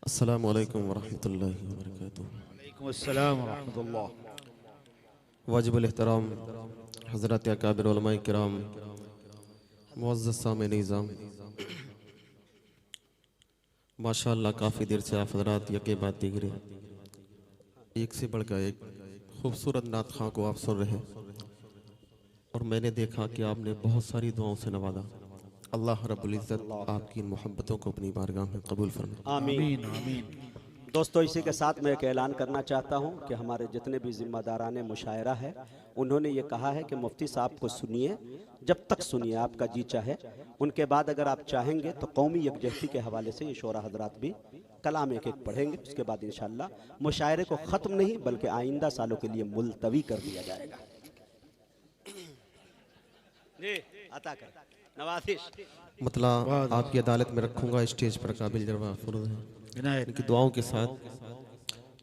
अस्सलामु अलैकुम वरहमतुल्लाहि वबरकातुहू। वालेकुम अस्सलाम व रहमतुल्लाह। वाजिबुल एहतराम हज़रत अकाबिर उलमाए किराम, मुअज़्ज़ज़ सामिन निज़ाम, माशाअल्लाह काफ़ी देर से आप हज़रात यके बाद दिगरे एक से बढ़कर एक खूबसूरत नात खां को आप सुन रहे और मैंने देखा कि आपने बहुत सारी दुआओं से नवाजा। अल्लाह रब्बुल इज़्ज़त आपकी इन मोहब्बतों को अपनी बारगाह में कबूल फरमाए। आमीन आमीन। दोस्तों, इसी के साथ मैं एक ऐलान करना चाहता हूं कि हमारे जितने भी जिम्मेदारान मुशायरा है उन्होंने ये कहा है कि मुफ्ती साहब को सुनिए, जब तक सुनिए आपका जी चाहे। उनके बाद अगर आप चाहेंगे तो कौमी यकजहती के हवाले से ये शोरा हजरात भी कलाम एक एक पढ़ेंगे। उसके बाद इंशाअल्लाह मुशायरे को ख़त्म नहीं बल्कि आइंदा सालों के लिए मुलतवी कर दिया जाएगा। जी अता कर नवाजिश मतलब आपकी अदालत में रखूँगा स्टेज पर काबिल जरवा फुरूद है। इनकी दुआओं के साथ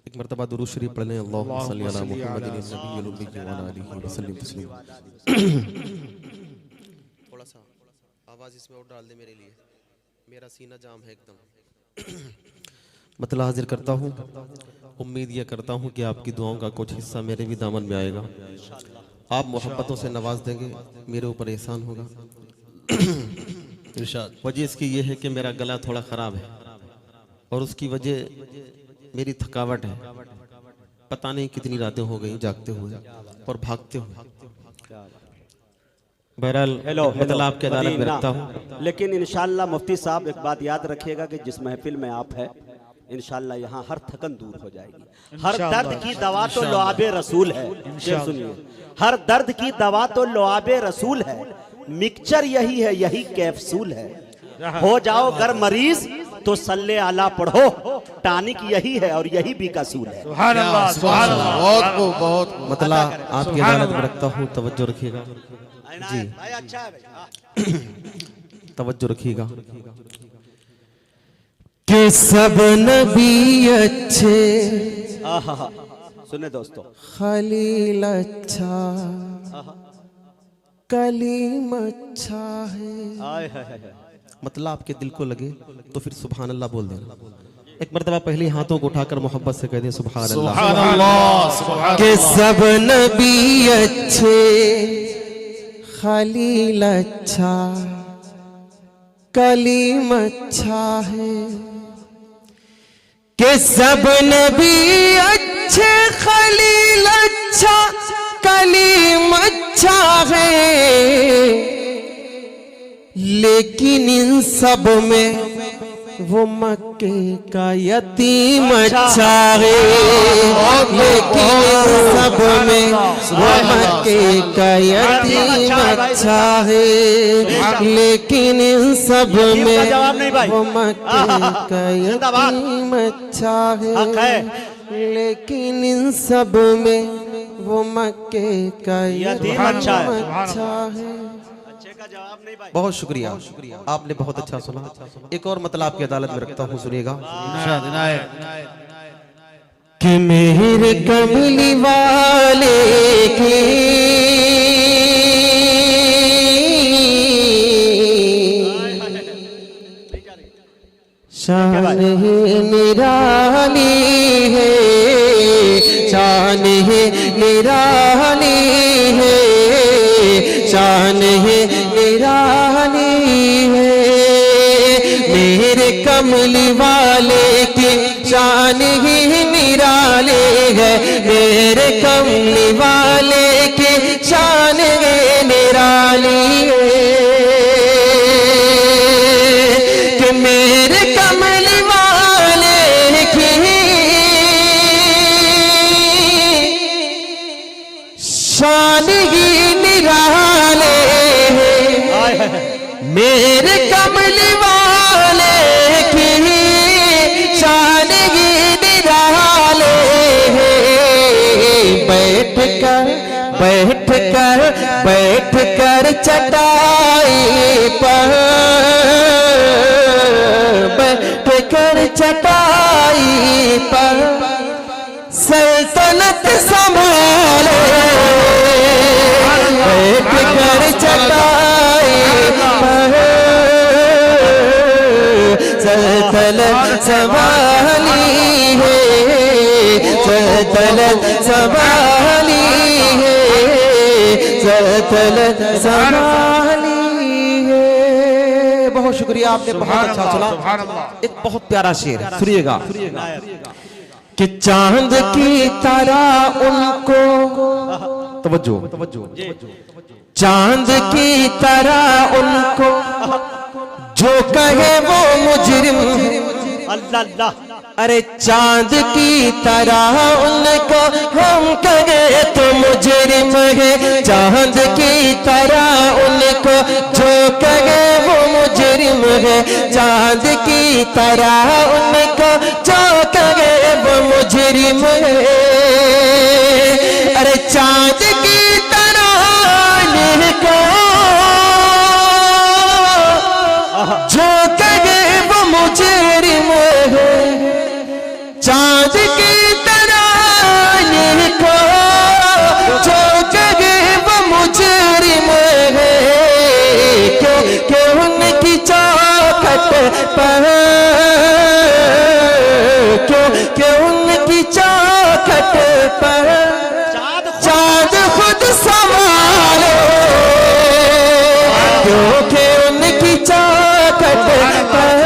एक मरतबा दुरूद शरीफ पढ़ लें। अल्लाहुम्मा सल्ली अला मुहम्मदिन नबिय्यिल उम्मी व अला आलिहि व सल्लिम तस्लीमा। थोड़ा सा आवाज़ इसमें और डाल दे मेरे लिए, मेरा सीना जाम है एकदम। मतलब हाजिर करता हूँ, उम्मीद यह करता हूँ कि आपकी दुआओं का कुछ हिस्सा मेरे भी दामन में आएगा। आप मोहब्बतों से नवाज देंगे, मेरे ऊपर एहसान होगा। वजह इसकी ये है कि मेरा गला थोड़ा ख़राब है और उसकी वजह मेरी थकावट है। पता नहीं कितनी रातें हो गई जागते हुए और भागते हुए। बहरहाल मतलब आपके अदालत में रखता हूँ। लेकिन इंशाअल्लाह मुफ्ती साहब एक बात याद रखिएगा कि जिस महफिल में आप है इंशाअल्लाह यहाँ हर थकन दूर हो जाएगी। हर दर्द की दवा तो लुआबे रसूल है। सुनिए, हर दर्द की दवा तो लुआबे रसूल है। मिक्सचर यही है, यही कैप्सूल है। हो जाओ अगर मरीज तो सल्ले आला पढ़ो, टानिक यही है और यही भी कसूल है। सुभान अल्लाह, सुभान अल्लाह। बहुत मतलब आपकी अदालत में रखता हूँ, तवज्जो रखिएगा जी, भाई अच्छा है भाई। तवज्जो रखिएगा कि सब नबी अच्छे, आहा, सुने दोस्तों, खलील अच्छा, कलीम अच्छा है। आय हाय हाय। मतलब आपके दिल को लगे तो फिर सुभान अल्लाह बोल देना। एक मरतबा पहले हाथों को उठाकर मोहब्बत से कह दें सुभान अल्लाह। कि सब नबी अच्छे, खलील अच्छा, कलीम अच्छा है। कि सब नबी अच्छे, खलील अच्छा, कलीम अच्छा है। लेकिन इन सब में वो मक्के का यतीम अच्छा है। लेकिन इन सब में वो मक्के का यतीम अच्छा है। लेकिन इन सब में वो मक्के का यतीम अच्छा है। लेकिन इन सब में वो मक्के का यतीम अच्छा है। बहुत शुक्रिया, आपने बहुत अच्छा सुना। एक और मतलब आपकी अदालत में रखता हूँ, सुनिएगा। कि मेरे कमली वाले की शान है निराली है, शान है निराली है, शान है निराली है। मेरे कमली वाले की शान ही निराली है। मेरे कमली वाले की शान है निराली है। कि मेरे कमली वाले की शान ही निराले है। मेरे कमली वाले की शान ही निराले है। बैठ कर चटाई पर, बैठ कर चटाई पर सल्तनत संभाले। बैठ कर चटाई पर सल्तनत संभाले। सल्तनत संभाली है, सल्तनत संभाली है। बहुत शुक्रिया, आपने बहुत अच्छा सुना। एक बहुत प्यारा शेर है, सुनिएगा। कि चांद की तरह उनको, तवज्जो, चांद की तरह उनको जो कहे वो मुजरिम है। अल्लाह, अरे चांद की तरह उनको हम कहे तो मुजरिम है। चांद की तरह उनको जो कहे वो मुजरिम है। चांद की तरह उनको जो कहे वो मुजरिम है। अरे चांद की तरह उनको जो कहे वो मुजरिम है। चांद की तरह को जो कहे वो मुजरिम है। क्यों उनकी चौखट पर, क्यों उनकी चौखट पर चांद खुद संभालो। क्योंकि उनकी चौखट पर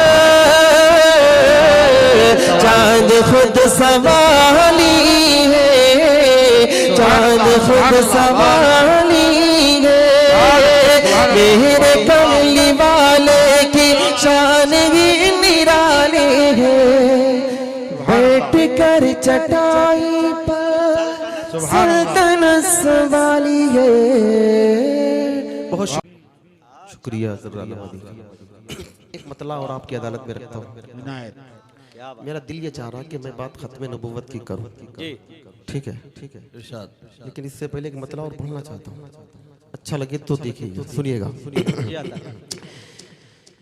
चांद खुद संभाली है, चांद खुद संभाली है। मेरे कमली वाले की शान ही निराली है। बैठ कर चटाई पर सल्तनत संभाली है। बहुत शुक्रिया। एक मतला और आपकी अदालत में रखता हूँ। मेरा दिल ये चाह रहा कि मैं बात खत्म नबूवत की करूं। ठीक है, ठीक है, लेकिन इससे पहले एक मतला और बोलना चाहता हूँ। अच्छा लगे तो देखिए, सुनिएगा।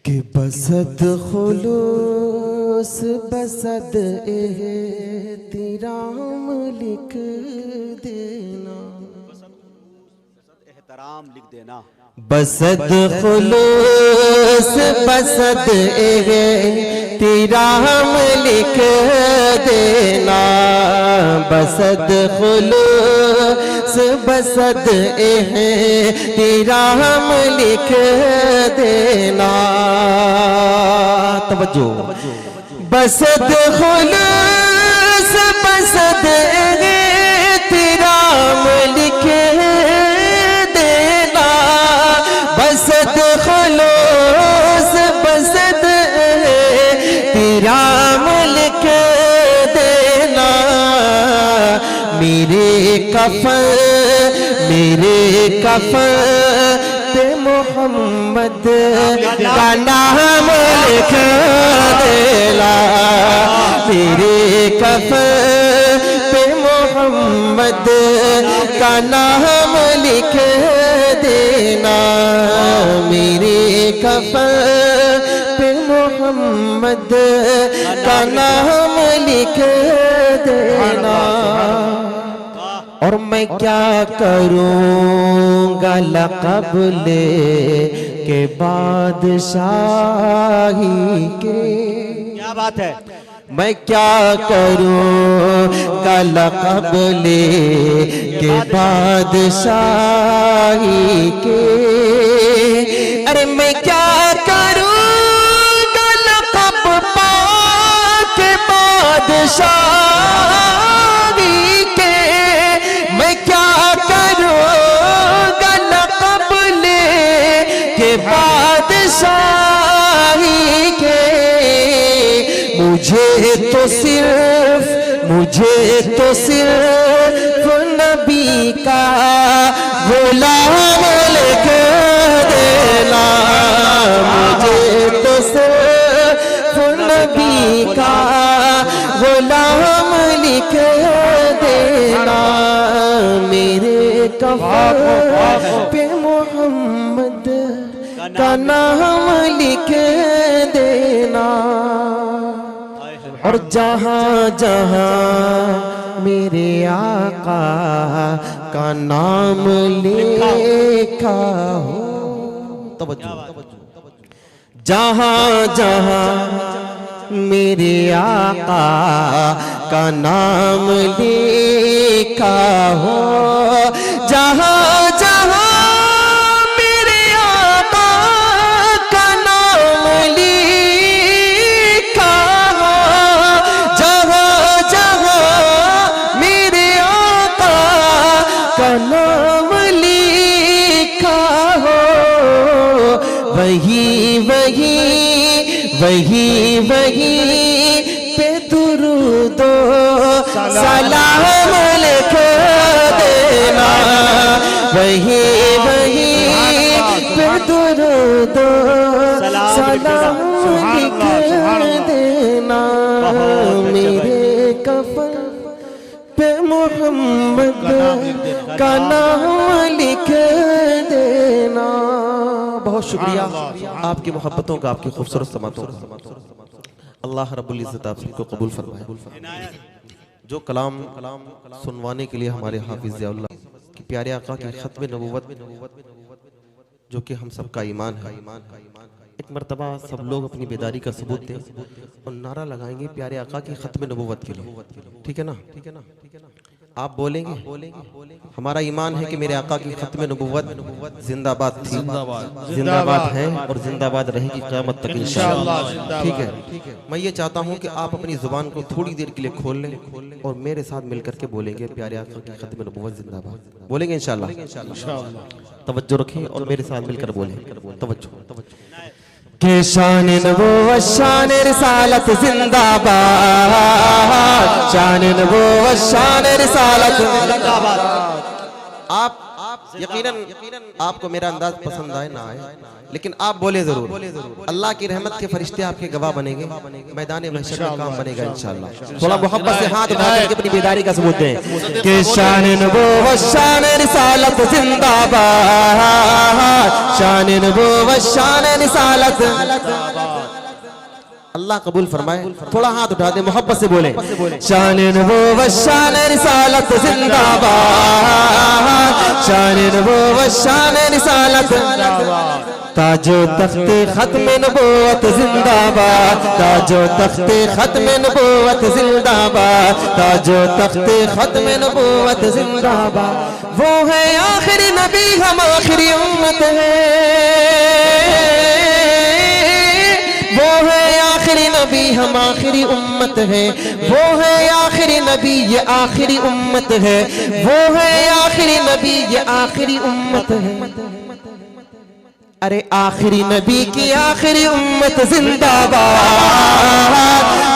कि बसद खुलूस बसद एहतराम लिख देना, एहतराम लिख देना। बसद खुलूस बसद एहतराम लिख देना। बसद खुलूस बसद एहतराम लिख देना। तवज्जो। बसद खुलूस बसद एहतराम लिख देना। बसद खुलूस बसद एहतराम लिख देना। मेरे कफन पे मोहम्मद का नाम लिख देना। मेरे कफन पे मोहम्मद का नाम लिख देना। मेरे कफन पे मोहम्मद का नाम लिख देना। और मैं क्या करूँगा लक़ब ले के बादशाही के। क्या बात है। मैं क्या करूँगा लक़ब ले के बादशाही के। अरे मैं क्या करूँगा लक़ब पा के बादशाही के। मैं क्या करूँगा लक़ब ले के बादशाही के। मुझे तो सिर्फ नबी का गुलाम लिख देना। मुझे तो सिर्फ नबी का गुलाम लिख देना। मेरे कफन पे मोहम्मद का नाम लिख देना। और जहाँ जहाँ मेरे आका का नाम लिखा हो। तवज्जो। जहाँ जहाँ मेरे आका का नाम लिखा हो। जहाँ जहाँ मेरे आका का नाम लिखा हो, जहाँ जहाँ मेरे आका का नाम लिखा हो, वही वही वही वही पे दुरूदो सलाम लिख देना, वही वही पे दुरूदो सलाम लिख देना, मेरे कफन पे मोहम्मद का नाम लिख देना। बहुत शुक्रिया आपकी मोहब्बतों का, आपकी खूबसूरत समातों का। अल्लाह रब्बुल इज़्ज़त आप सबको कबूल फरमाए। जो कलाम सुनवाने के लिए हमारे हाफिज़ ज़ियाउल्लाह के प्यारे आका की खत्म नबूवत, जो कि हम सब का ईमान है, एक मर्तबा सब लोग अपनी बेदारी का सबूत दें और नारा लगाएंगे प्यारे आका की खत्म नबूवत के लिए। ठीक है ना? आप बोलेंगे? हमारा ईमान है कि मेरे आका की खत्म नबूवत जिंदाबाद थी, जिंदाबाद है और जिंदाबाद रहेगी क़यामत तक इंशाअल्लाह। ठीक है, मैं ये चाहता हूँ कि आप अपनी जुबान को थोड़ी देर के लिए खोल लें और मेरे साथ मिलकर के बोलेंगे प्यारे आका की खत्म नबूवत जिंदाबाद। बोलेंगे इंशाअल्लाह? तवज्जो रखें और मेरे साथ मिलकर बोलें। तवज्जो के शान नबूवत शान रिसालत जिंदाबाद, शान नबूवत शान रिसालत जिंदाबाद। आप यकीनन आपको मेरा अंदाज पसंद आए ना आए, लेकिन आप बोले जरूर। अल्लाह की रहमत के फरिश्ते आपके गवाह बनेंगे, मैदान महशर में काम बनेगा इंशाअल्लाह। थोड़ा मोहब्बत से हाथ उठा करके अपनी बेदारी का सबूत दें कि शान नबूवत शान रिसालत जिंदाबाद, शान नबूवत शान रिसालत। अल्लाह कबूल फरमाए। थोड़ा हाथ उठा दे, मोहब्बत से बोले शान नबूवत शान रिसालत जिंदाबाद, शान नबूवत शान रिसालत जिंदाबाद। ताजो तख्ते खत्म नबूवत जिंदाबाद, ताजो तख्ते खत्म नबूवत जिंदाबाद, ताजो तख्ते खत्म नबूवत जिंदाबाद। वो है आखिरी नबी, हम आखिरी उम्मत है, वो है आखिरी नबी, हम आखिरी उम्मत है, वो है आखिरी नबी, ये आखिरी उम्मत है, वो है आखिरी नबी, ये आखिरी उम्मत है। अरे आखिरी नबी की आखिरी उम्मत जिंदाबाद,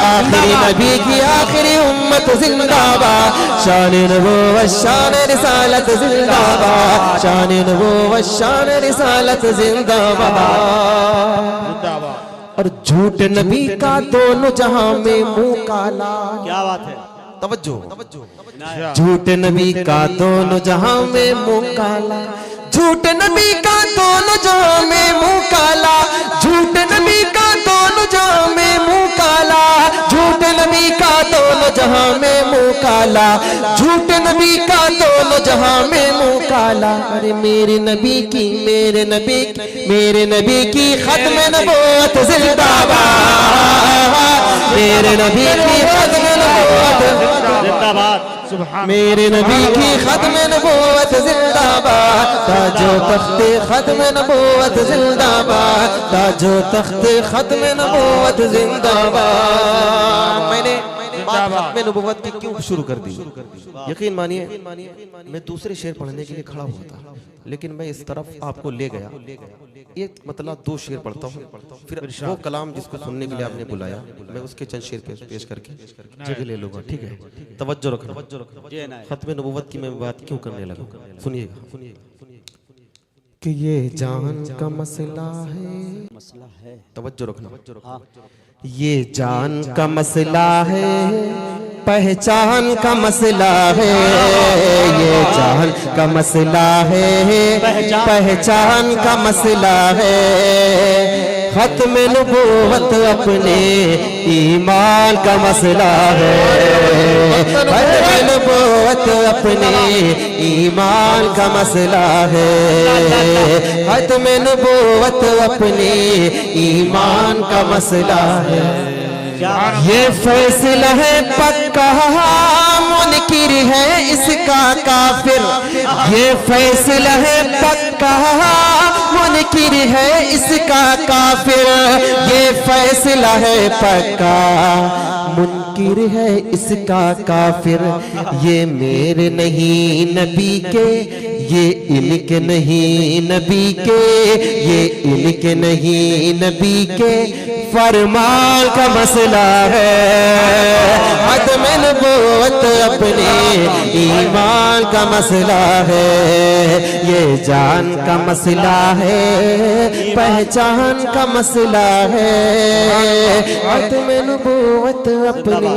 आखिरी नबी की आखिरी उम्मत जिंदाबाद। शान नबूवत शान रिसालत जिंदाबाद, शान नबूवत शान रिसालत जिंदाबाद। और झूठ नबी का दोनों जहां में मुंह काला। क्या बात है? तवज्जो। झूठ नबी का दोनों जहां में मुंह काला, झूठ नबी का दोनों जहां में मुंह काला, झूठ नबी का दोनों जहां में मुंह काला, झूठ नबी का दोनों जहां में मुंह काला, झूठ नबी का दोनों जहां में मुंह काला। अरे मेरे नबी की, मेरे नबी की, मेरे नबी की खत्म नबूवत जिंदाबाद, मेरे नबी की खत्म नबूवत जिंदाबाद, मेरे नबी की खत्म नबूवत जिंदाबाद। ताजो तख्ते खत्म नबूवत जिंदाबाद, ताजो तख्ते खत्म नबूवत जिंदाबाद। मैंने बात खत्म नबूवत की क्यों शुरू कर दी? यकीन मानिए मैं दूसरे शेर पढ़ने के लिए खड़ा हुआ था, लेकिन मैं इस तरफ आपको ले गया। एक मतलब 2 शेर पढ़ता हूँ, फिर वो कलाम जिसको सुनने के लिए आपने बुलाया, मैं उसके चंद शेर पेश करके जगह ले लूंगा। ठीक है, तवज्जो रखना। खत्म नबूवत की मैं बात क्यों करने लगा, सुनिएगा कि ये जान का मसला है, तवज्जो रखना। ये जान का मसला है, पहचान का मसला है, ये जान का मसला है, पहचान का मसला है। खत्म नबूवत अपने ईमान का मसला है, खत्म नबूवत अपने ईमान का मसला है, खत्म नबूवत अपने ईमान का मसला है। ये फैसला है पक्का मुनकिर है इसका काफिर, ये फैसला है पक्का मुनकिर है इसका काफिर, ये फैसला है पक्का मुनकिर है इसका काफिर। ये मेरे नहीं नबी के, ये इनके नहीं नबी के, ये इनके नहीं नबी के फरमान का मसला है। अदम नबूवत अपने ईमान का मसला है, ये जान का मसला है, पहचान का मसला है। अदम नबूवत अपने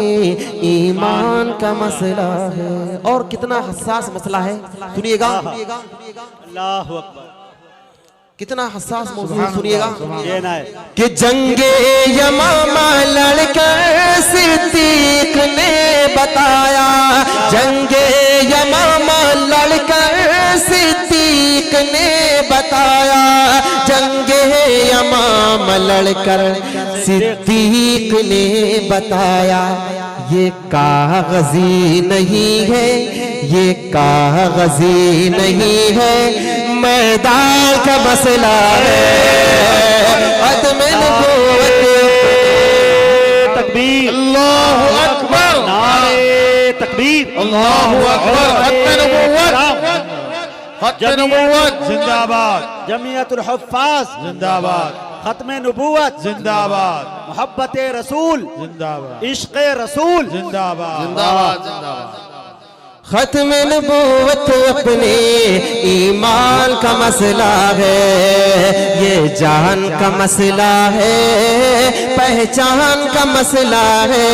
ईमान का मसला है। और कितना हसास मसला है, सुनिएगा अल्लाहु अकबर, कितना हसास मौजूद है, सुनिएगा ये ना है कि जंगे यमामा लड़कर सिद्दीक ने बताया, जंगे यमामा लड़कर सिद्दीक ने बताया, जंगे यमामा लड़कर सिद्दीक ने बताया। ये कागजी नहीं है, ये कागजी नहीं है, मैदान का मसला है। अदम नबूवत तकबीर, अल्लाहु अकबर, नारे तकबीर, अल्लाहु अकबर। खत्म नबूवत, खत्म नबूवत जिंदाबाद, जमीयतुल हुफ्फाज जिंदाबाद, खत्म नबूवत जिंदाबाद, मोहब्बत रसूल जिंदाबाद, इश्क रसूल जिंदाबाद, जिंदाबाद जिंदाबाद। खत्म नबूवत अपने ईमान का मसला है, ये जान का मसला है, पहचान का मसला है।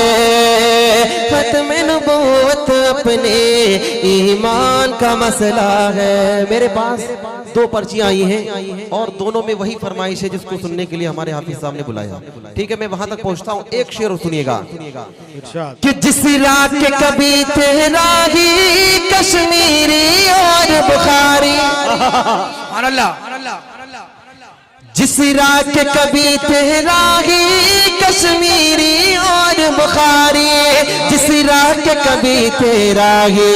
खत्म नबूवत अपने ईमान का मसला है। मेरे पास दो पर्चियां आई हैं और दोनों में वही फरमाइश है जिसको सुनने के लिए हमारे हाफिज साहब ने बुलाया। ठीक है, मैं वहां तक पहुंचता हूं, एक शेर सुनिएगा कि जिस रात के कभी तेरा ही कश्मीरी और बुखारी, जिस रात के कभी तेरा ही कश्मीरी और बुखारी, जिस रात के कभी तेरा ही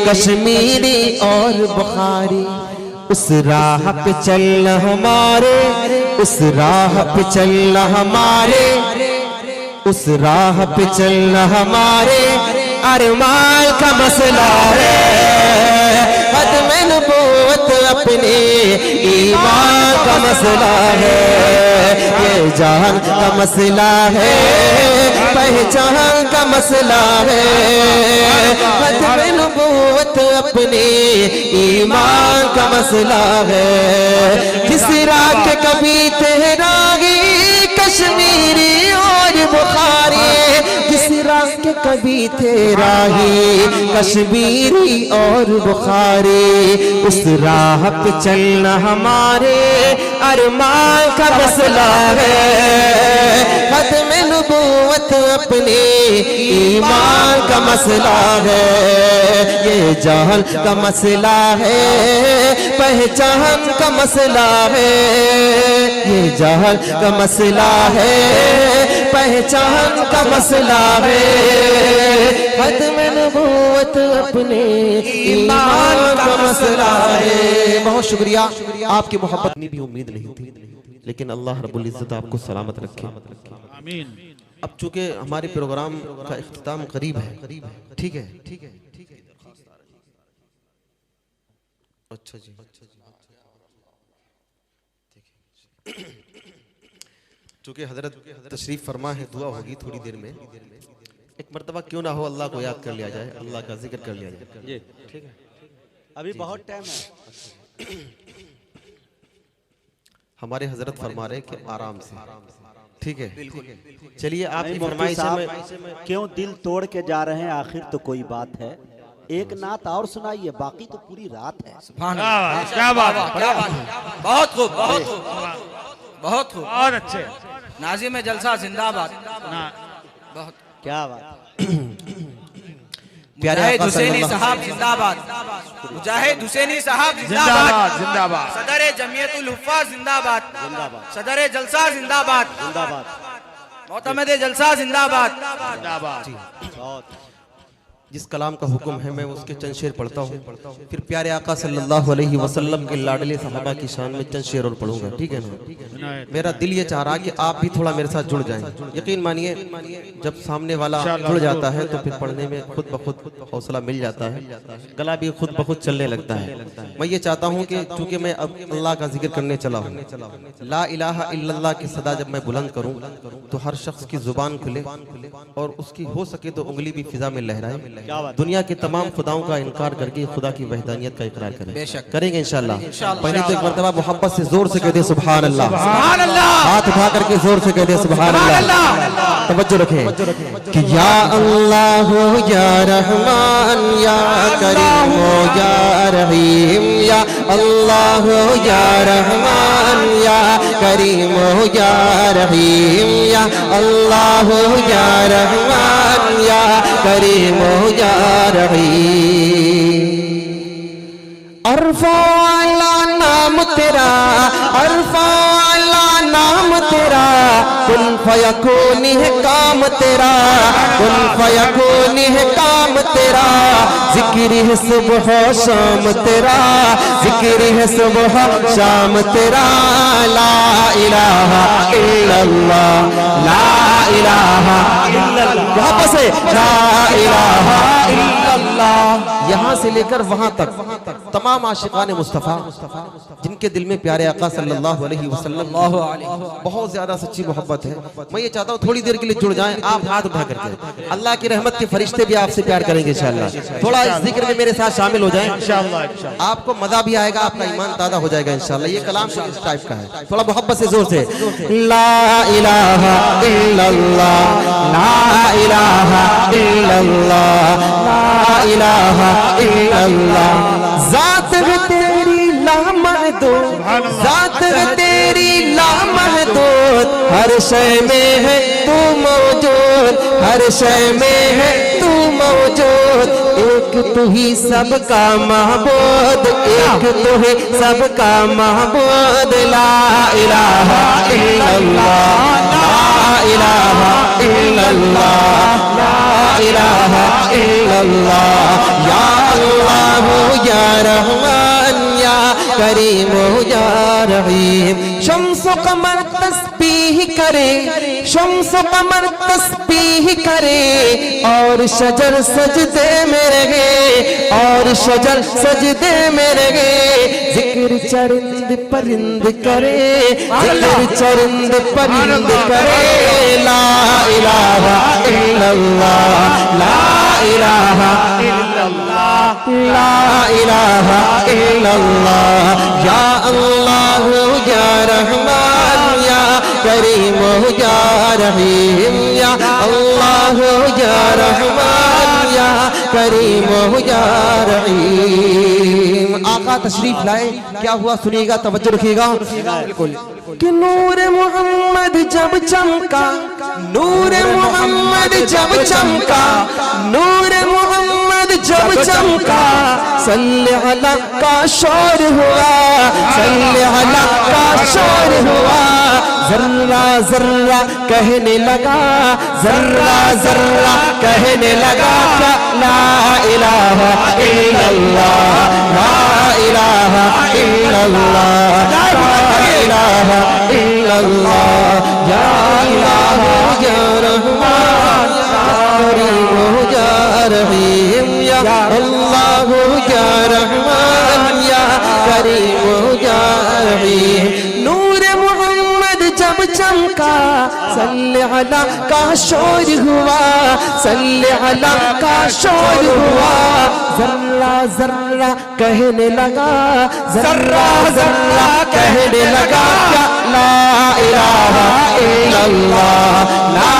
कश्मीरी और बुखारी, उस राह पे चलना हमारे, उस राह पे चलना हमारे, उस राह पे चलना हमारे अरमान का मसला है। खत्म नबूवत अपने ईमान का मसला है, ये जान का मसला है, पहचान का मसला है। खत्म नबूवत अपने ईमान का मसला है। किसी रात कभी तेरा ही कश्मीरी और बुखारी, किसी रात के कभी तेरा ही कश्मीरी और बुखारी, उस राह पे चलना हमारे अरमान का मसला है। खत्म नबूवत अपने ईमान का मसला है, ये जान का मसला है, पहचान का मसला है। ये जान का मसला है, पहचान का मसला है। खत्म नबूवत अपने ईमान का मसला है। बहुत शुक्रिया, आपकी मोहब्बत में भी उम्मीद नहीं थी, लेकिन अल्लाह रब्बुल इज्जत आपको सलामत रखे। आमीन। अब चूंकि हमारे प्रोग्राम का इख्तिताम करीब है, ठीक है, ठीक है, अच्छा जी, चूंकि हजरत तशरीफ फरमा है, दुआ होगी थोड़ी देर में। एक मर्तबा क्यों ना हो, अल्लाह को याद कर लिया जाए, अल्लाह का जिक्र कर लिया जाए। ठीक है, अभी बहुत टाइम है। हमारे हजरत फरमा रहे कि आराम से, ठीक है, चलिए आपकी फरमाइश में क्यों दिल तोड़ के जा रहे हैं, आखिर तो कोई बात है। एक नात और सुनाइए, बाकी तो पूरी रात है। क्या बात है, क्या बात है, बहुत खूब, बहुत खूब, बहुत खूब, बहुत अच्छे। नाज़िम जलसा जिंदाबाद, बहुत क्या बात, मुजाहिद हुसैनी साहब जिंदाबाद, मुजाहिद हुसैनी साहब जिंदाबाद, जिंदाबाद। सदर जमीयतुल हुफ्फाज जिंदाबाद, सदर जलसा जिंदाबाद, जिंदाबाद। मोतमद जलसा जिंदाबाद। जिंदाबाद। जिस कलाम का हुक्म है मैं उसके चंद शेर पढ़ता हूँ, फिर प्यारे आका सल्लल्लाहु अलैहि वसल्लम के लाडले सहाबा की शान में चंद शेर और पढ़ूंगा, ठीक है ना। मेरा दिल ये चाह रहा कि आप भी थोड़ा मेरे साथ जुड़ जाएं। यकीन मानिए जब सामने वाला जुड़ जाता है तो फिर पढ़ने में खुद ब खुद हौसला मिल जाता है, गला भी खुद ब खुद चलने लगता है। मैं ये चाहता हूँ कि चूंकि मैं अब अल्लाह का जिक्र करने चला हूँ, ला इलाहा इल्लल्लाह की सदा जब मैं बुलंद करूँ तो हर शख्स की जुबान खुले और उसकी हो सके तो उंगली भी फिजा में लहराए, दुनिया के तमाम खुदाओं का इनकार करके खुदा की वहदानियत का इकरार करें। करेंगे इंशाल्लाह। पहले तो एक मर्तबा मोहब्बत से जोर से कह दे सुभान अल्लाह, हाथ उठा करके जोर से कह दे सुभान अल्लाह। तवज्जो रखें कि या अल्लाह या रहमान या करीम या रहीम, या अल्लाह या रहमान या करीम या रहीम, या अल्लाह या रहमान या करीम या रहीम। अरफा वाला नाम तेरा, अरफा वाला नाम तेरा, कुन फयकून है काम तेरा, कुन फयकून है काम तेरा, जिक्र है सुबह शाम तेरा, जिक्र है सुबह शाम तेरा। ला इलाहा इल्लल्लाह, ला इलाहा इल्लल्लाह, वापस है ला इलाहा इल्लल्लाह। यहाँ से लेकर वहां तक तमाम आशिकान मुस्तफा जिनके दिल में प्यारे आका सल्लल्लाहु अलैहि वसल्लम बहुत ज्यादा सच्ची मोहब्बत है, मैं ये चाहता हूँ थोड़ी देर के लिए जुड़ जाएं आप हाथ उठा करके। अल्लाह की रहमत के फरिश्ते भी आपसे प्यार करेंगे इंशाअल्लाह। थोड़ा इस जिक्र में मेरे साथ शामिल हो जाएं, इंशाअल्लाह आपको मजा भी आएगा, आपका ईमान ताज़ा हो जाएगा इंशाअल्लाह। ये कलाम इस टाइप का है, थोड़ा मोहब्बत से जोर से ला इलाहा इल्लल्लाह, ला इलाहा इल्लल्लाह, ला इलाहा इल्लल्लाह। जात है तेरी लामहदूद, जात है तेरी लामहदूद, हर शय में है तू मौजूद, हर शय में है तू मौजूद। एक तू ही सबका महबूद, एक तू ही सबका महबूद। ला इलाहा इल्लल्लाह, ला इलाहा इल्लल्लाह, ला इलाहा इल्लल्लाह। या अल्लाह या रहमान या करीम या रहीम। शम्स कमर तस्बीह करे, शम्स कमर तस्बीह करे, और शजर सजदे में रहे, और शजर सजदे में रहे। जिक्र चरिंद परिंद करे, जिक्र चरिंद परिंद करे। ला इलाहा इल्लल्लाह, ला इलाहा इल्लल्लाह, ला इलाहा इल्लल्लाह। या अल्लाह या रहमान या करीम या रहीम, या अल्लाह या रहमान या करीम या रहीम। आका तशरीफ लाए, क्या हुआ सुनिएगा, तवज्जो रखिएगा। कि नूर मोहम्मद जब चमका, नूर मोहम्मद जब चमका, नूर मोहम्मद जब चमका, सल्ले अला का शोर हुआ, सल्ले अला का शोर हुआ। जर्रा जर्रा कहने लगा, जर्रा जर्रा कहने लगा, ला इलाहा इल्लल्लाह, ला इलाहा इल्लल्लाह, ला इलाहा इल्लल्लाह। या इलाहा या रहमान या करीम या रहीम, या अल्लाह या रहमान या करीम या रहीम। नूर मोहम्मद जब चमका, सल्ले अला का शोर हुआ, सल्ले अला का शोर हुआ। जर्रा जर्रा कहने लगा, जर्रा जर्रा कहने लगा, क्या ला इलाहा इल्लल्लाह, ला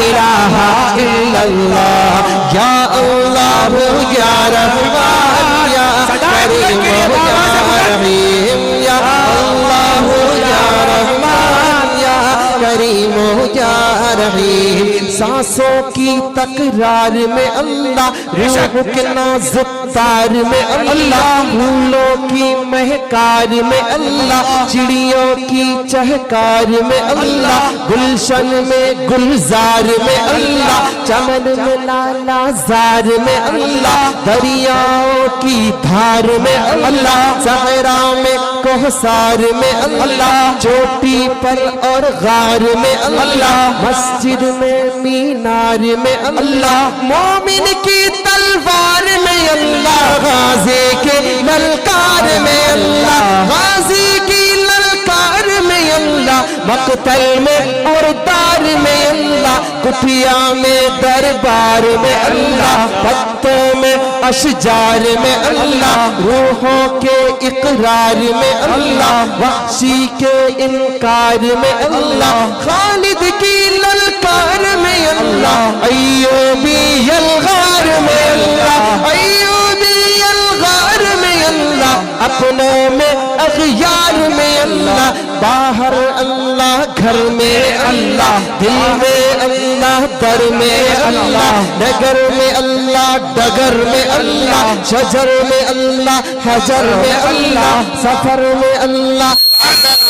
इलाहा इल्लल्लाह। या अल्लाह या रहमान या करीम या रहीम, या अल्लाह या रहमान या करीम या रहीम। सांसों की तकरार में अल्लाह, रूह के नाजुक तार में अल्लाह, फूलों की महकार में अल्लाह, चिड़ियों की चहकार में अल्लाह, गुलशन में गुलजार में अल्लाह, चमन में लालाजार में अल्लाह, दरियाओं की धार में अल्लाह, सहरा में कोहसार में अल्लाह, चोटी पर और गार में अल्लाह, मस्जिद में मीनार में अल्लाह, मोमिन की तलवार में अल्लाह, गाजी के ललकार में अल्लाह, गाजी की ललकार में अल्लाह, मकतल में और दार में अल्लाह, कुटिया में दरबार में अल्लाह, पत्तों में अशजार में अल्लाह, रूहों के इकरार में अल्लाह, वहशी के इनकार में अल्लाह, खालिद की ललकार में अल्लाह, अय्यूबी अलगार में अल्लाह, अय्यूबी अलगार में अल्लाह, अपनों में अगयार में अल्लाह, बाहर अल्लाह घर में अल्लाह, दिल में अल्लाह दर में अल्लाह, नगर में अल्लाह डगर में अल्लाह, शजर में अल्लाह हजर में अल्लाह, सफर में अल्लाह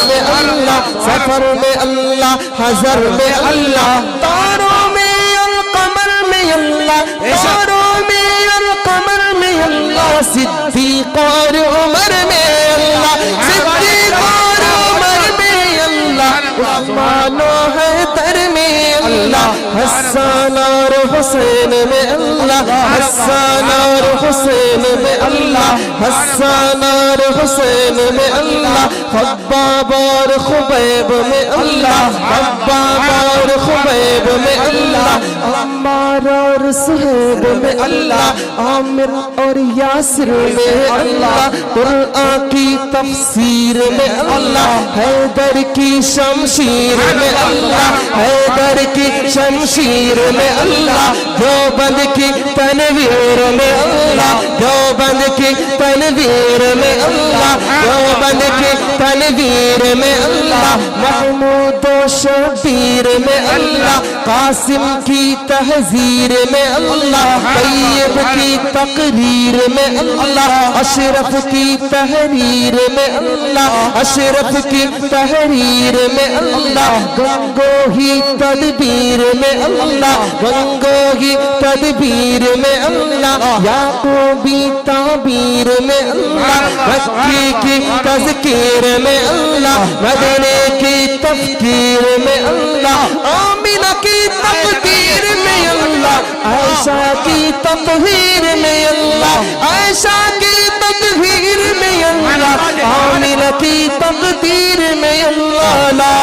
में अल्लाह, सफर में अल्लाह हजर में अल्लाह, तारों में और कमर में अल्लाह, तारों में और कमर में अल्लाह, सिद्दीक और उमर में अल्लाह, सिद्दीक और उमर में अल्लाह, उस्मान और हैदर में अल्लाह, हसन और हुसैन में अल्लाह, हसन और हुसैन में अल्लाह, हसन और हुसैन में अल्लाह, खब्बाब और खुबैब में अल्लाह, खब्बाब और खुबैब में अल्लाह, अम्मार और सुहैब में अल्लाह, आमिर और यासिर में अल्लाह, कुरान की तफसीर में अल्लाह, हैदर की शमशीर में अल्लाह, हैदर की शमशीर में अल्लाह, देवबंद की तनवीर में अल्लाह, देवबंद की तनवीर में अल्लाह, देवबंद की तनवीर में अल्लाह, महमूद और शबीर में अल्लाह, कासिम की तहजीर में अल्लाह, तैयब की तकरीर में अल्लाह, अशरफ की तहरीर में अल्लाह, अशरफ की तहरीर में अल्लाह, गंगोही तदबीर में अल्लाह, गंगोही तदबीर में अल्लाह, याकूबी ताबीर में अल्लाह, मक्की की तज़कीर में अल्लाह, मदीने की तफ़कीर में अल्लाह, आमिना की तक़दीर में अल्लाह, आयशा की तत्हीर में अल्लाह, आयशा की तत्हीर में अल्लाह, आमिना की तक़दीर में अल्लाह, ला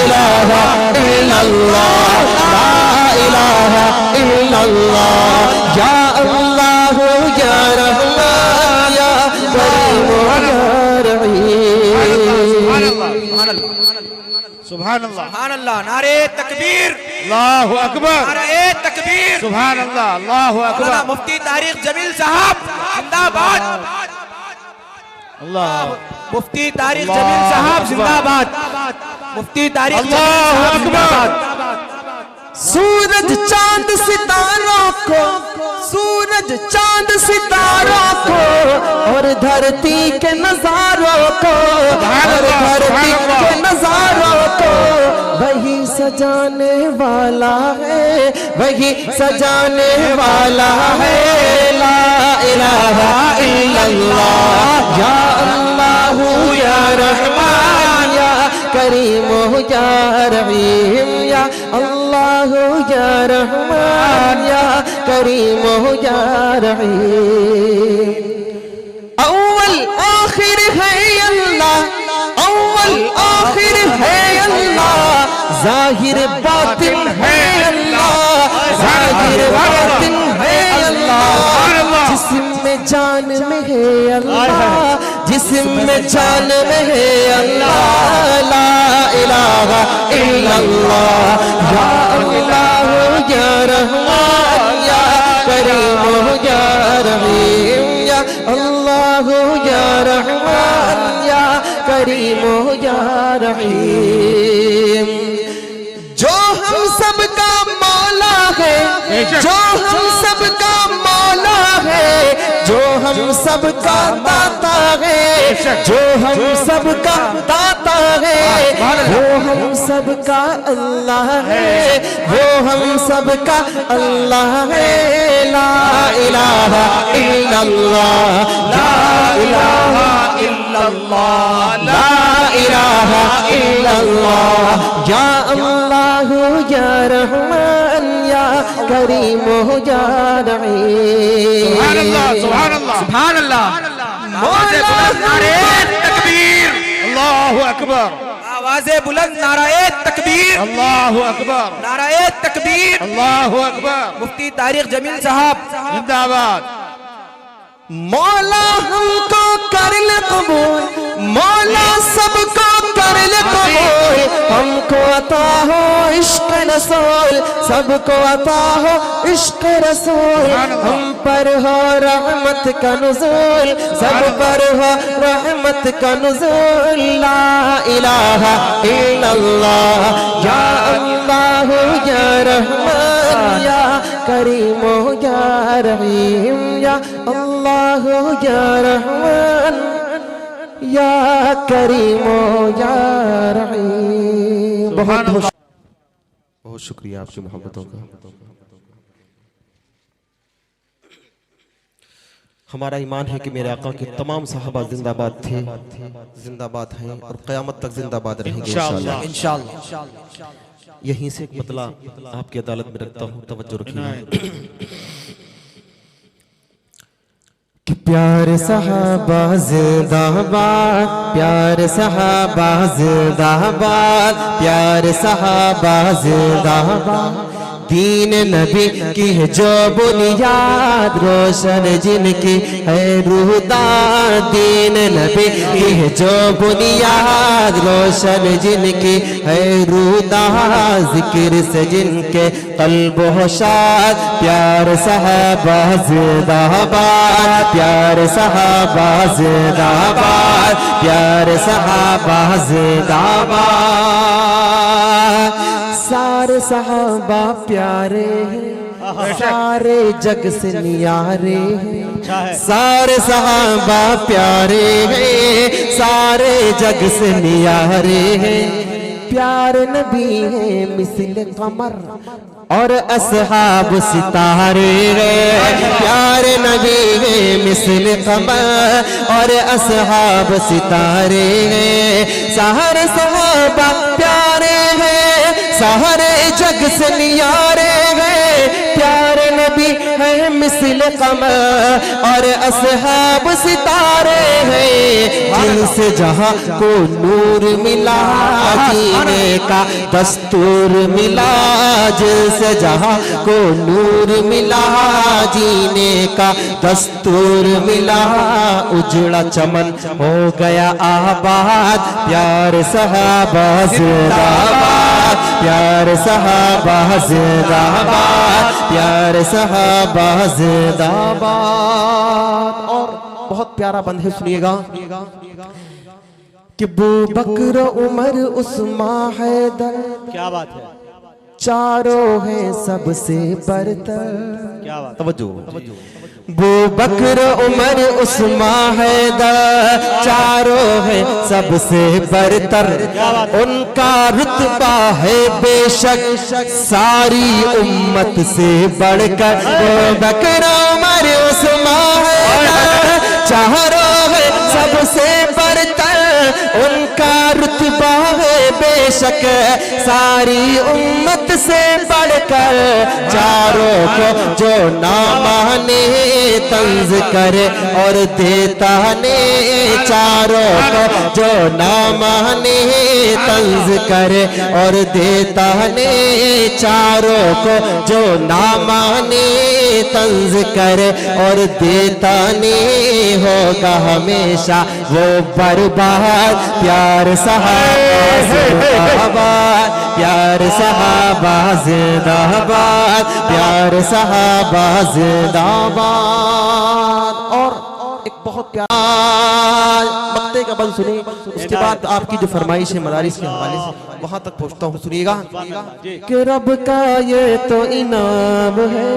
इलाहा इल्लल्लाह, ला इलाहा इल्लल्लाह, या अल्लाह या रहमान या करीम या रहीम। सुभान अल्लाह, सुभान अल्लाह, नारे तकबीर, अल्लाहु अकबर, नारे तकबीर, सुभान अल्लाह, अल्लाहु मौलाना अकबर, मुफ्ती तारिक जमील साहब जिंदाबाद, अल्लाह, मुफ्ती तारिक जमील साहब जिंदाबाद, मुफ्ती तारिक अल्लाहु जमील साहब अकबर। जिंदाबाद। सूरज चांद सितारों को, सूरज चांद सितारों को और धरती के नजारों को, और धरती के नजारों को वही सजाने वाला है, वही सजाने वाला है, ला इलाहा इल्लल्लाह, या अल्लाह या रहमान या करीम या रहीम, या अल्लाह या रहमान या करीम या रहीम। अव्वल आखिर है अल्लाह, अव्वल आखिर है अल्लाह, जाहिर बातिन है अल्लाह, जाहिर बातिन है अल्लाह, जिस्म में जान में है अल्लाह, जिस्म में जान में है अल्लाह, ला इलाहा इल्लल्लाह, या अल्लाह या रहमान या करीम या रहीम, या अल्लाह या रहमान या करीम या रहीम। जो हम सबका मौला है, जो हम सबका मौला है, जो हम सबका दाता है, जो हम सबका दाता है, वो हम सबका अल्लाह है, वो हम सबका अल्लाह है। ला इलाहा इल्लल्लाह, ला इलाहा इल्लल्लाह, ला इलाहा इल्लल्लाह। या अल्लाह या रहमान या करीम या रहीम। सुभान अल्लाह, सुभान अल्लाह, सुभान अल्लाह। आवाज़े बुलंद नारे तकबीर, अल्लाहु अकबर, आवाज़े बुलंद नाराए तकबीर, अल्लाहु अकबर, नाराए तकबीर। अल्लाहु अकबर। मुफ्ती तारिक जमील साहब। जिंदाबाद। मौला हमको कर ले कबूल, मौला सबको कर ले कबूल। हमको अता हो इश्क रसूल, सबको अता हो इश्क रसूल। हम पर हो रहमत का नुज़ूल, सब पर हो रहमत का नुज़ूल। ला इलाहा इल्लल्लाह, या अल्लाह या रहमान या करीम या रहीम। या अल्लाह या रहमान या करीम या रहीम। बहुत बहुत शुक्रिया आपकी मोहब्बतों का। हमारा ईमान है कि मेरे आका के तमाम सहाबा जिंदाबाद थे, जिंदाबाद हैं और क़यामत तक जिंदाबाद रहेंगे इंशाअल्लाह। इंशाअल्लाह। यहीं से एक बदला आपकी अदालत में रखता हूँ, तवज्जो रखिए। कि प्यार सहाबा जिंदाबाद, प्यार सहाबा जिंदाबाद, प्यार सहाबा जिंदाबाद। दीन नबी की है जो बुनियाद, रोशन जिनकी है रूहदार। दीन नबी की है जो बुनियाद, रोशन जिनकी है रूहदार। जिक्र से जिनके कल्ब हो शाद, प्यार सहाबा जिंदाबाद, प्यार सहाबा जिंदाबाद, प्यार सहाबा जिंदाबाद। सारे सहाबा प्यारे हैं, सारे जग से न्यारे हैं। सारे सहाबा प्यारे हैं, सारे जग से न्यारे हैं। प्यार नबी है मिसल कमर और असहाब सितारे हैं। प्यार नबी है मिसल कमर और असहाब सितारे हैं। सारे सहाबा प्यारे हैं, सारे जग से न्यारे हैं। प्यारे नबी है मिसल कमर और असहाब सितारे हैं। जिनसे जहां को नूर मिला, जीने का दस्तूर मिला। जिनसे जहां को नूर मिला, जीने का दस्तूर मिला। उजड़ा चमन हो गया आबाद, प्यार सहाबा जिंदाबाद, प्यार सहाबा जिंदाबाद, प्यार सहाबा जिंदाबाद। और बहुत प्यारा बंद है, सुनिएगा कि बू बकर उमर उस्मान हैदर, क्या बात है, चारों हैं सबसे बरतर। क्या बात। तवज्जो। बू बकर उमर उस्मान हैदर, चारों हैं सबसे बरतर। उनका रुतबा है बेशक सारी उम्मत से बढ़कर। बू बकर उमर उस्मान हैदर, चारों हैं सबसे बरतर। उनका रुतबा है बेशक सारी उम्मत से बढ़कर। चारों को जो ना माने तंज करे और देता ने, चारों को जो ना माने तंज करे और देता ने। चारों को जो ना माने तंज करे और देता ने, होगा हमेशा वो बर्बाद। प्यार सहाबा जिंदाबाद, प्यार सहाबा जिंदाबाद, प्यार सहाबा जिंदाबाद। और एक बहुत प्यारा मक्ते का का बंद सुने, उसके बाद आपकी जो फरमाइश है मदारिस के हवाले से वहां तक पहुंचता हूँ। सुनिएगा कि रब का ये तो इनाम है,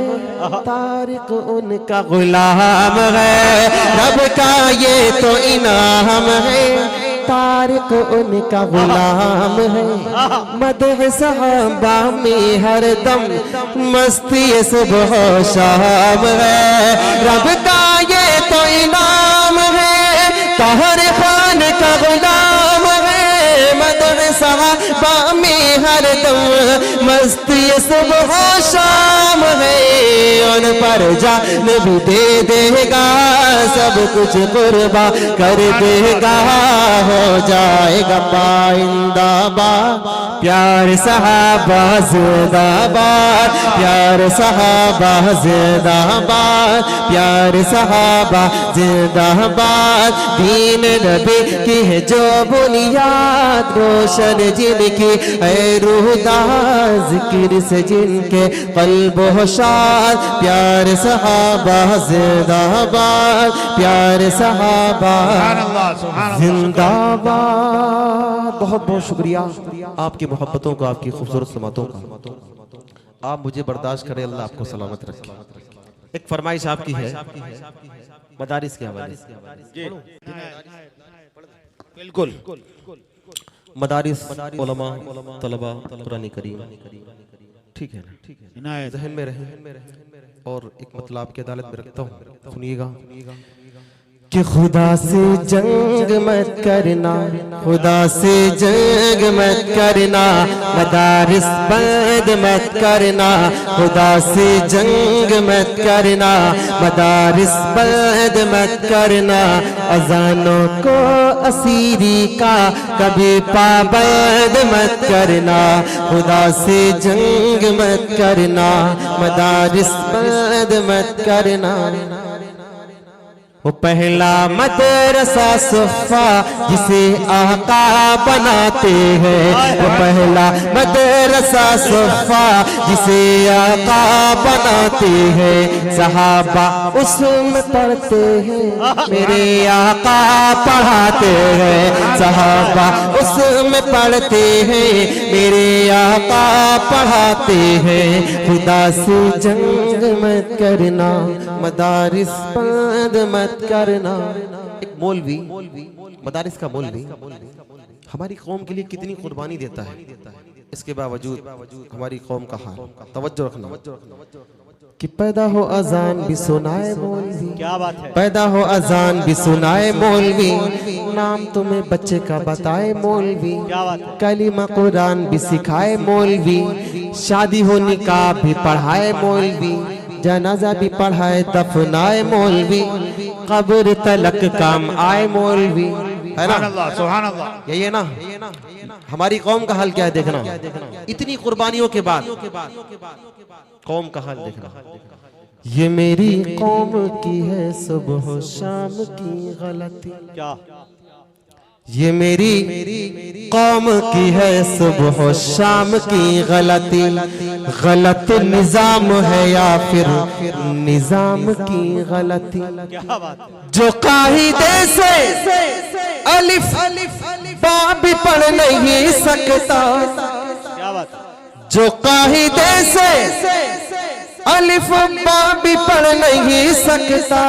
तारिक उनका गुलाम है। रब का ये तो इनाम है, तारिक उनका गुलाम है। मदह सहाबा में हरदम मस्ती सुबह शाम है। रब का ये तो इनाम है, ताहर खान का गुलाम है। मदह सहाबा में हरदम मस्ती सुबह शाम है। उन पर जान भी दे देगा, सब कुछ कुर्बा कर देगा, हो जाएगा पाइंदाबा प्यार सहाबा जिंदाबाद, प्यार सहाबा जिंदाबाद, प्यार सहाबा जिंदाबाद। दीन नबी की है जो बुनियाद, रोशन जिनकी है रूहदार, जिक्र से जिनके कल्ब होशाद, प्यार सहाबा जिंदाबाद, प्यार सहाबा जिंदाबाद। बहुत बहुत शुक्रिया आपकी मोहब्बतों का, आपकी खूबसूरत समातों का। आप मुझे बर्दाश्त करें, अल्लाह आपको सलामत रखे। एक फरमाइश आपकी है मदारिस के हवाले से। बिल्कुल मदारिस उलमा तलबा कुरान करीम, ठीक है ना, जहन में रहे और एक मतलब आपकी अदालत में रखता हूँ। सुनिएगा कि खुदा से जंग मत करना, खुदा से जंग मत करना, मदारिस बंद मत करना, खुदा से जंग मत करना, मदारिस बंद मत करना। अजानों को असीरी का कभी पाबंद मत करना, खुदा से जंग मत करना, मदारिस बंद मत करना। वो पहला मदरसा सुफ़ा जिसे आका बनाते हैं, वो पहला मदरसा सुफ़ा जिसे आका बनाते हैं। सहाबा उसमें पढ़ते हैं, मेरे आका पढ़ाते हैं। सहाबा उसमें पढ़ते हैं, मेरे आका पढ़ाते हैं। खुदा से जंग मत करना, मदारिस बंद मत करना। एक मौलवी, मदारिस का मौलवी हमारी कौम के लिए कितनी कुर्बानी देता है, इसके बावजूद हमारी कौम का हाल तवज्जो रखना कि पैदा हो अजान भी सुनाए मौलवी, क्या बात है, पैदा हो अजान भी सुनाए मौलवी, नाम तुम्हें बच्चे का बताए मौलवी, क्या बात है, कलीमा कुरान भी सिखाए मौलवी, शादी हो निकाह भी पढ़ाए मौलवी, जनाजा भी पढ़ाए दफनाए मौलवी, कब्र तलक काम आए मौलवी, है ना। सुभान अल्लाह। यही है ना हमारी कौम का हाल क्या है, देखना इतनी कुर्बानियों के बाद कौम का हाल देखना। ये मेरी कौम की है सुबह शाम की गलती, क्या ये मेरी कौम की है सुबह शाम की गलती, गलत निजाम है या फिर निजाम की गलती। क्या बात, जो कायदे से अलिफ बा भी पढ़ नहीं सकता, क्या बात, जो कायदे से अलिफ बा भी पढ़ नहीं सकता,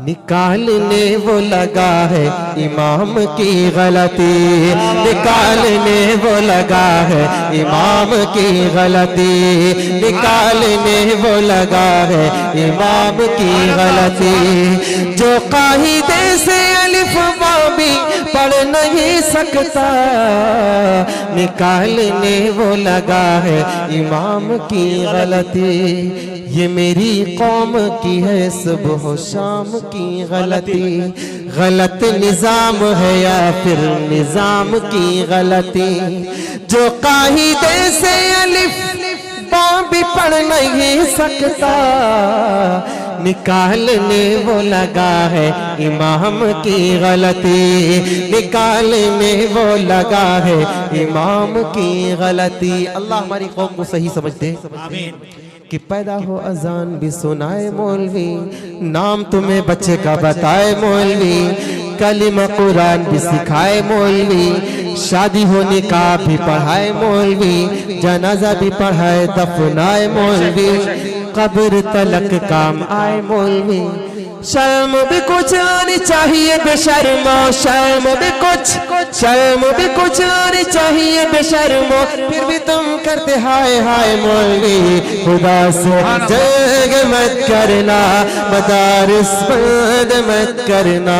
निकालने वो लगा है इमाम की गलती, निकालने वो लगा है इमाम की गलती, निकालने वो लगा है इमाम की गलती। जो कायदे से अलिफ बा भी पढ़ नहीं सकता, निकालने वो लगा है इमाम की गलती। ये मेरी कौम की है सुबह शाम की गलती, गलत निजाम है या फिर निजाम की गलती। जो कायदे से अलिफ बा भी पढ़ नहीं सकता, निकालने वो लगा है इमाम की गलती, निकालने वो लगा है इमाम की गलती। अल्लाह हमारी कौम को सही समझ दे, आमीन। कि पैदा हो अजान भी सुनाए मौलवी, नाम तुम्हें बच्चे का बताए मौलवी, कलिमा कुरान भी सिखाए मौलवी, शादी होने का भी पढ़ाए मौलवी, जनाजा भी पढ़ाए दफनाए मौलवी, कब्र तलक काम आए मौलवी। शर्म भी कुछ आनी चाहिए बेशर्मो, शर्म भी कुछ आनी चाहिए बेशर्मो, फिर भी तुम करते हाय हाय मौलवी। खुदा से जग मत करना, मदारिस बंद मत करना।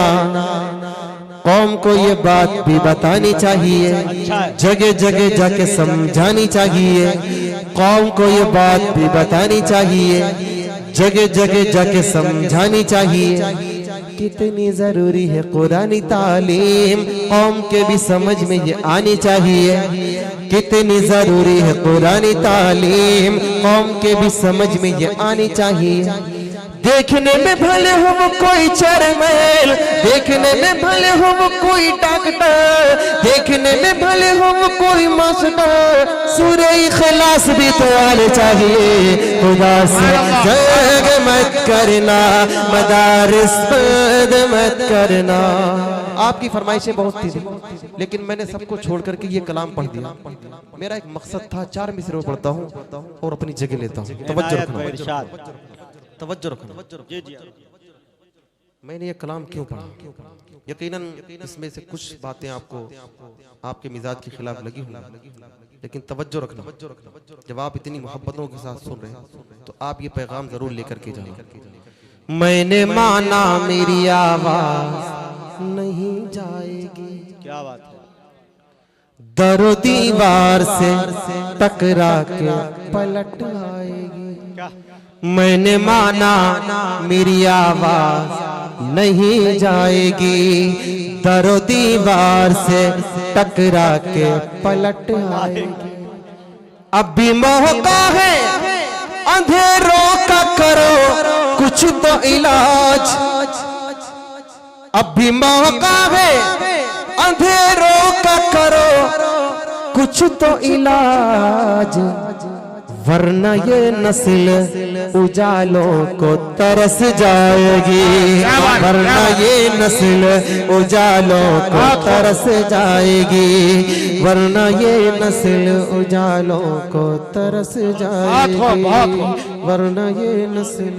कौम को ये बात भी बतानी चाहिए, जगह जगह जाके समझानी चाहिए। कौम को ये बात भी बतानी चाहिए, जगह जगह जाके समझानी चाहिए। कितनी जरूरी है कुरानी तालीम, कौम के भी समझ में ये आनी चाहिए। कितनी जरूरी है कुरानी तालीम, कौम के भी समझ में ये आनी चाहिए। देखने में भले हो वो कोई चरमैल, देखने में भले हो वो कोई डॉक्टर, देखने में भले हो वो कोई मास्टर, सूरे इखलास भी तो आने चाहिए। खुदा से जग मत करना, मदारिस बंद मत करना। आपकी फरमाइशें बहुत थी, लेकिन मैंने सबको छोड़ करके ये कलाम पढ़ दिया। मेरा एक मकसद था, 4 मिसरे पढ़ता हूँ और अपनी जगह लेता हूँ। तवज्जो रखना, तवज्जो रखना। मैंने ये कलाम क्यों पढ़ा? यकीनन इसमें से कुछ बातें आपको आपके मिजाज के खिलाफ लगी होंगी, लेकिन तवज्जो रखना। जब आप इतनी मोहब्बतों के साथ सुन रहे हैं तो आप ये पैगाम जरूर लेकर के जाएं। मैंने माना मेरी आवाज नहीं जाएगी, क्या बात है। दरो दीवार से टकरा के पलट आएगी। क्या मैंने माना मेरी आवाज नहीं जाएगी, दरो दीवार से टकरा के पलट आएगी। अब भी मौका है अंधेरों का, करो कुछ तो इलाज। अब भी मौका है अंधेरों का, करो कुछ तो इलाज, वरना ये नस्ल उजालों को तरस जाएगी, वरना ये नस्ल उजालों को तरस जाएगी, वरना ये नस्ल उजालों को तरस जाएगी, वरना ये नस्ल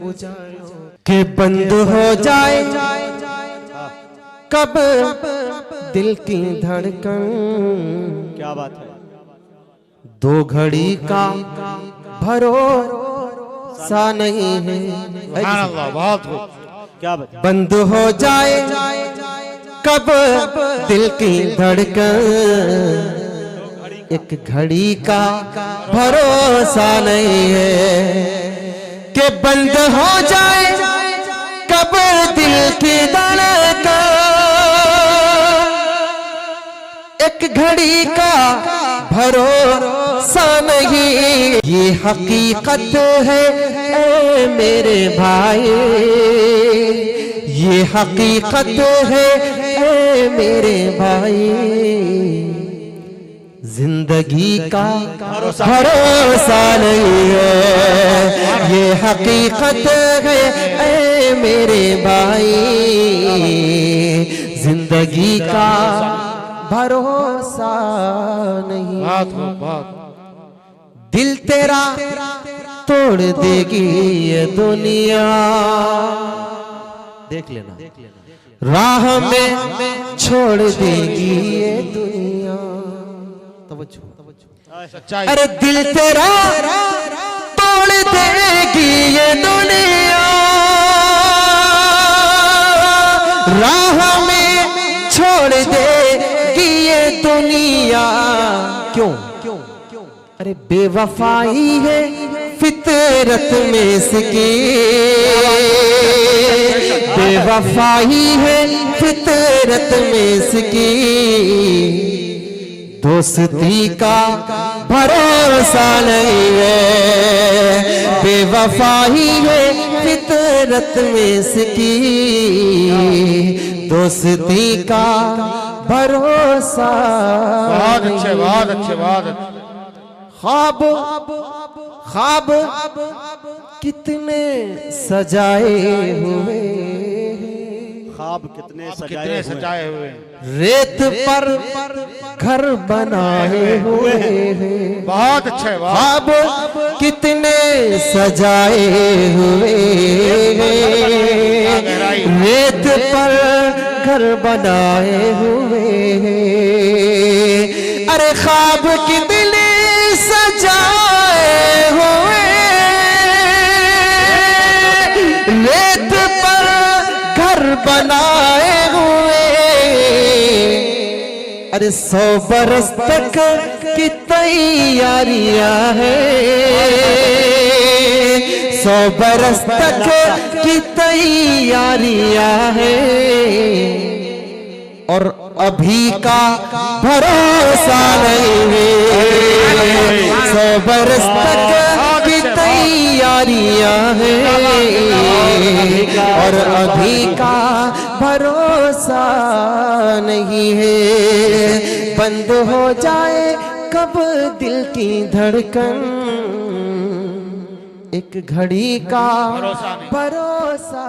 उजालों के बंद हो जाए कब दिल की धड़कन। क्या बात है। 2 घड़ी का भरोसा नहीं है, बहुत क्या बात। बंद हो जाए कब दिल की धड़कन, एक घड़ी का भरोसा नहीं है कि बंद हो जाए कब दिल की धड़कन। एक घड़ी का भरोसा नहीं, ये हकीकत है ए मेरे भाई, ये हकीकत है ए मेरे भाई। जिंदगी का भरोसा नहीं है, ये हकीकत है ए मेरे भाई। जिंदगी का भरोसा नहीं, दिल तेरा तोड़ देगी ये दुनिया। देख लेना, राह में छोड़ देगी ये दुनिया। अरे दिल तेरा तोड़ देगी ये दुनिया, राह में छोड़ देगी ये दुनिया। क्यों? अरे बेवफाई है फितरत में इसकी, बेवफाई है फितरत में इसकी। दोस्ती का भरोसा नहीं है, बेवफाई है फितरत में इसकी। दोस्ती का भरोसा। बहुत अच्छे, बहुत अच्छे, बहुत अच्छे। ख्वाब ख्वाब कितने सजाए हुए, ख्वाब कितने कितने सजाए हुए हैं। रेत पर घर बनाए हुए हैं, बहुत अच्छे वाह ख्वाब कितने सजाए हुए हैं, रेत पर घर बनाए हुए हैं, अरे ख्वाब कितने सजाए हुए, रेत पर घर बनाए हुए, अरे 100 बरस तक की तैयारियां हैं, 100 बरस तक की तैयारियां हैं, और अभी का भरोसा नहीं है, 100 बरस तक की तैयारियां हैं, और अभी का भरोसा नहीं है, बंद हो जाए कब दिल की धड़कन, एक घड़ी का भरोसा